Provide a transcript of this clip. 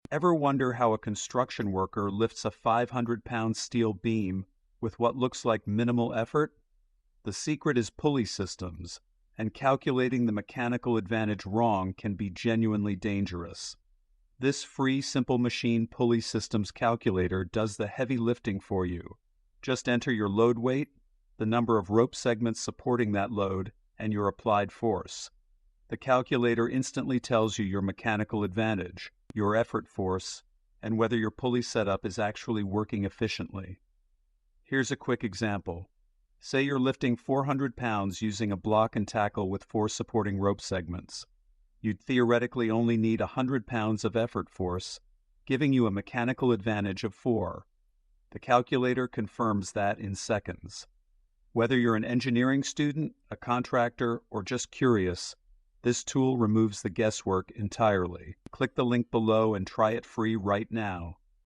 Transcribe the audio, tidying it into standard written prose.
Ever wonder how a construction worker lifts a 500-pound steel beam with what looks like minimal effort? The secret is pulley systems, and calculating the mechanical advantage wrong can be genuinely dangerous. This free Simple Machine Pulley Systems calculator does the heavy lifting for you. Just enter your load weight, the number of rope segments supporting that load, and your applied force. The calculator instantly tells you your mechanical advantage, your effort force, and whether your pulley setup is actually working efficiently. Here's a quick example. Say you're lifting 400 pounds using a block and tackle with 4 supporting rope segments. You'd theoretically only need 100 pounds of effort force, giving you a mechanical advantage of 4. The calculator confirms that in seconds. Whether you're an engineering student, a contractor, or just curious, this tool removes the guesswork entirely. Click the link below and try it free right now.